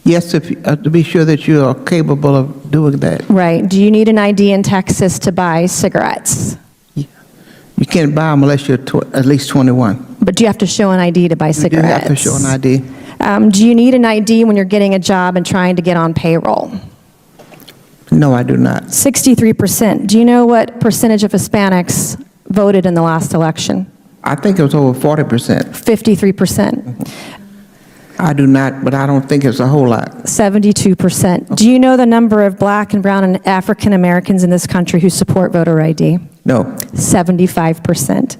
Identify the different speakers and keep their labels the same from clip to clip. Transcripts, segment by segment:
Speaker 1: Yes, if, to be sure that you are capable of doing that.
Speaker 2: Right. Do you need an ID in Texas to buy cigarettes?
Speaker 1: You can't buy them unless you're at least 21.
Speaker 2: But do you have to show an ID to buy
Speaker 1: You do
Speaker 2: cigarettes?
Speaker 1: have to show an ID.
Speaker 2: Do you need an ID when you're getting a job and trying to get on payroll?
Speaker 1: No, I do not.
Speaker 2: 63%. Do you know what percentage of Hispanics voted in the last election?
Speaker 1: I think it was over 40%.
Speaker 2: 53%.
Speaker 1: I do not, but I don't think it's a whole lot.
Speaker 2: 72%. Do you know the number of Black and brown and African Americans in this country who support voter ID?
Speaker 1: No.
Speaker 2: 75%.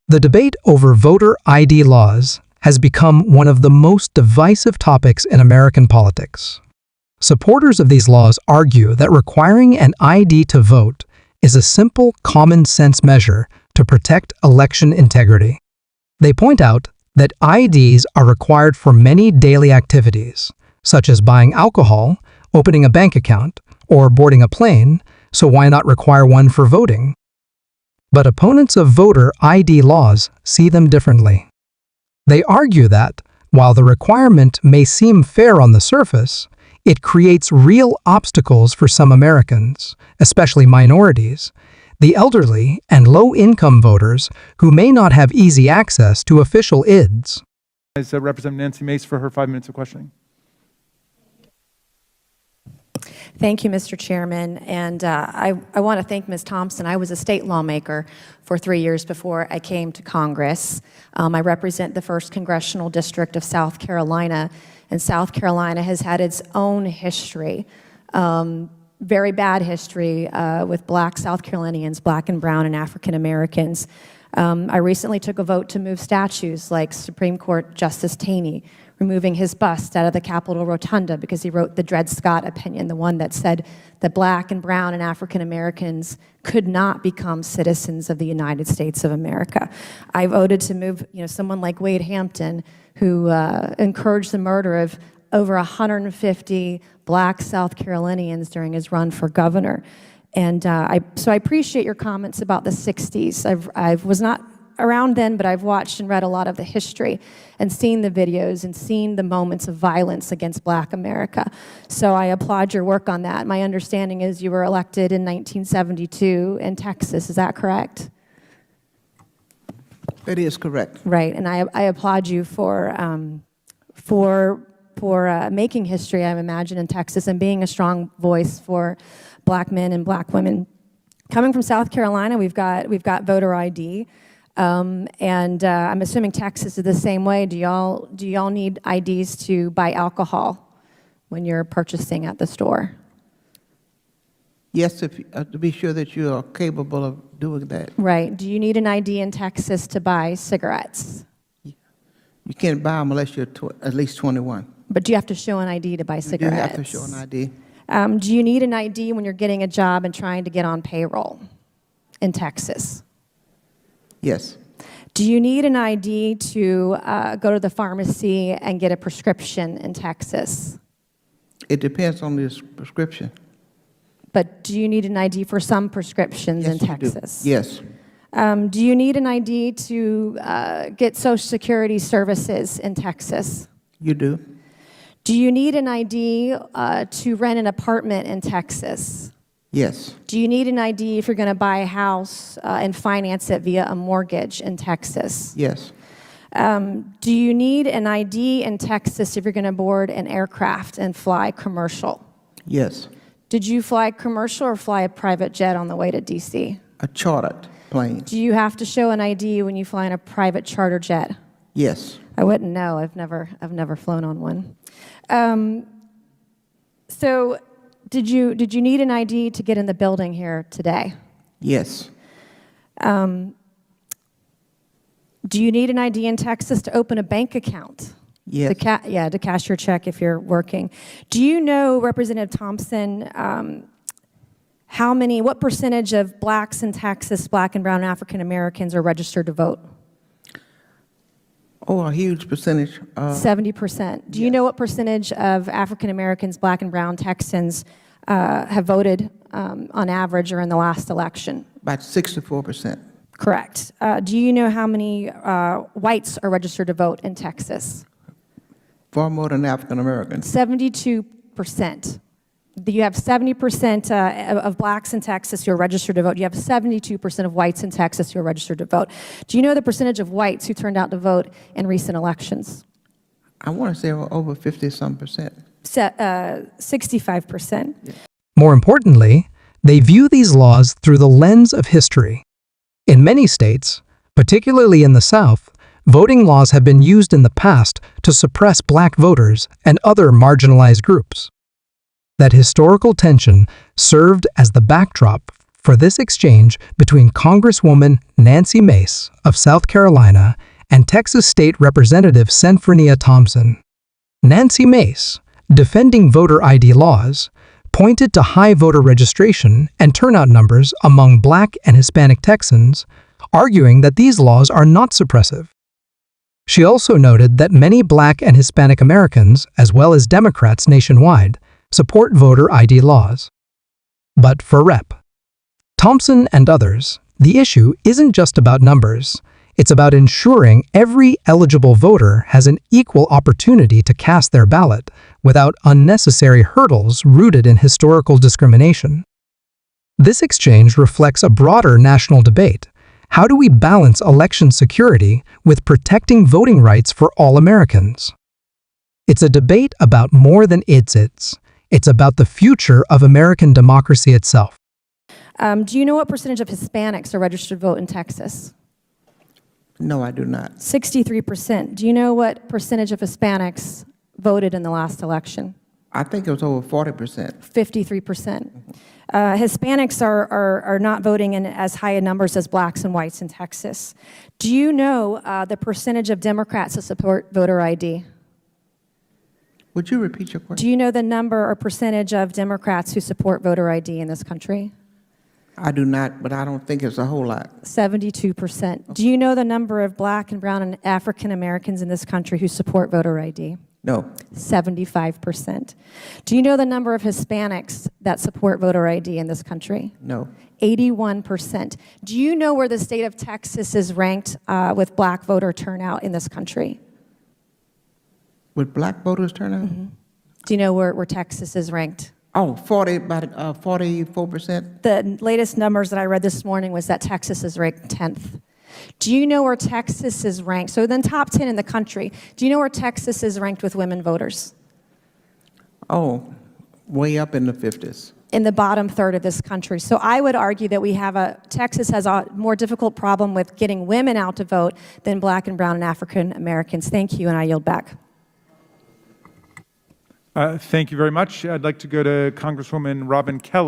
Speaker 3: The debate over voter ID laws has become one of the most divisive topics in American politics. Supporters of these laws argue that requiring an ID to vote is a simple common sense measure to protect election integrity. They point out that IDs are required for many daily activities, such as buying alcohol, opening a bank account, or boarding a plane, so why not require one for voting? But opponents of voter ID laws see them differently. They argue that, while the requirement may seem fair on the surface, it creates real obstacles for some Americans, especially minorities, the elderly and low-income voters who may not have easy access to official IDs.
Speaker 4: Representative Nancy Mace for her 5 minutes of questioning.
Speaker 2: Thank you, Mr. Chairman. And I want to thank Ms. Thompson. I was a state lawmaker for 3 years before I came to Congress. I represent the 1st Congressional District of South Carolina, and South Carolina has had its own history, very bad history with Black South Carolinians, Black and brown and African Americans. I recently took a vote to move statues like Supreme Court Justice Taney, removing his bust out of the Capitol Rotunda because he wrote the Dred Scott opinion, the one that said that Black and brown and African Americans could not become citizens of the United States of America. I voted to move, someone like Wade Hampton, who encouraged the murder of over 150 Black South Carolinians during his run for governor. And so I appreciate your comments about the 60s. I was not around then, but I've watched and read a lot of the history and seen the videos and seen the moments of violence against Black America. So I applaud your work on that. My understanding is you were elected in 1972 in Texas. Is that correct?
Speaker 1: That is correct.
Speaker 2: Right, and I applaud you for making history, I imagine, in Texas and being a strong voice for Black men and Black women. Coming from South Carolina, we've got voter ID. And I'm assuming Texas is the same way. Do y'all need IDs to buy alcohol when you're purchasing at the store?
Speaker 1: Yes, if, to be sure that you are capable of doing that.
Speaker 2: Right. Do you need an ID in Texas to buy cigarettes?
Speaker 1: You can't buy them unless you're at least 21.
Speaker 2: But do you have to show an ID to buy cigarettes?
Speaker 1: You do have to show an ID.
Speaker 2: Do you need an ID when you're getting a job and trying to get on payroll in Texas?
Speaker 1: Yes.
Speaker 2: Do you need an ID to go to the pharmacy and get a prescription in Texas?
Speaker 1: It depends on this prescription.
Speaker 2: But do you need an ID for some prescriptions
Speaker 1: Yes,
Speaker 2: in
Speaker 1: you
Speaker 2: Texas?
Speaker 1: do. Yes.
Speaker 2: Do you need an ID to get Social Security services in Texas?
Speaker 1: You do.
Speaker 2: Do you need an ID to rent an apartment in Texas?
Speaker 1: Yes.
Speaker 2: Do you need an ID if you're going to buy a house and finance it via a mortgage in Texas?
Speaker 1: Yes.
Speaker 2: Do you need an ID in Texas if you're going to board an aircraft and fly commercial?
Speaker 1: Yes.
Speaker 2: Did you fly commercial or fly a private jet on the way to D.C.?
Speaker 1: A chartered plane.
Speaker 2: Do you have to show an ID when you fly in a private charter jet?
Speaker 1: Yes.
Speaker 2: I wouldn't know. I've never flown on one. So did you need an ID to get in the building here today?
Speaker 1: Yes.
Speaker 2: Do you need an ID in Texas to open a bank account?
Speaker 1: Yes.
Speaker 2: To cash your check if you're working. Do you know, Representative Thompson, what percentage of Blacks in Texas, Black and brown African Americans, are registered to vote?
Speaker 1: Oh, a huge percentage.
Speaker 2: 70%. Do you know what percentage of African Americans, Black and brown Texans have voted on average or in the last election?
Speaker 1: About 64%.
Speaker 2: Correct. Do you know how many whites are registered to vote in Texas?
Speaker 1: Far more than African Americans.
Speaker 2: 72%. You have 70% of blacks in Texas who are registered to vote. You have 72% of whites in Texas who are registered to vote. Do you know the percentage of whites who turned out to vote in recent elections?
Speaker 1: I want to say over 50-some%.
Speaker 2: 65%.
Speaker 3: More importantly, they view these laws through the lens of history. In many states, particularly in the South, voting laws have been used in the past to suppress black voters and other marginalized groups. That historical tension served as the backdrop for this exchange between Congresswoman Nancy Mace of South Carolina and Texas State Representative Senfronia Thompson. Nancy Mace, defending voter ID laws, pointed to high voter registration and turnout numbers among Black and Hispanic Texans, arguing that these laws are not suppressive. She also noted that many Black and Hispanic Americans, as well as Democrats nationwide, support voter ID laws. But for Rep. Thompson and others, the issue isn't just about numbers. It's about ensuring every eligible voter has an equal opportunity to cast their ballot without unnecessary hurdles rooted in historical discrimination. This exchange reflects a broader national debate. How do we balance election security with protecting voting rights for all Americans? It's a debate about more than its. It's about the future of American democracy itself.
Speaker 2: Do you know what percentage of Hispanics are registered to vote in Texas?
Speaker 1: No, I do not.
Speaker 2: 63%. Do you know what percentage of Hispanics voted in the last election?
Speaker 1: I think it was over 40%.
Speaker 2: 53%. Hispanics are not voting in as high a numbers as blacks and whites in Texas. Do you know the percentage of Democrats that support voter ID?
Speaker 1: Would you repeat your question?
Speaker 2: Do you know the number or percentage of Democrats who support voter ID in this country?
Speaker 1: I do not, but I don't think it's a whole lot.
Speaker 2: 72%. Do you know the number of Black and brown and African Americans in this country who support voter ID?
Speaker 1: No.
Speaker 2: 75%. Do you know the number of Hispanics that support voter ID in this country?
Speaker 1: No.
Speaker 2: 81%. Do you know where the state of Texas is ranked with black voter turnout in this country?
Speaker 1: Would black voters turn out?
Speaker 2: Mm-hmm. Do you know where Texas is ranked?
Speaker 1: Oh, 44%?
Speaker 2: The latest numbers that I read this morning was that Texas is ranked 10th. Do you know where Texas is ranked? So then top 10 in the country. Do you know where Texas is ranked with women voters?
Speaker 1: Oh, way up in the 50s.
Speaker 2: In the bottom third of this country. So I would argue that Texas has a more difficult problem with getting women out to vote than Black and brown and African Americans. Thank you, and I yield back.
Speaker 4: Thank you very much. I'd like to go to Congresswoman Robin Kelly.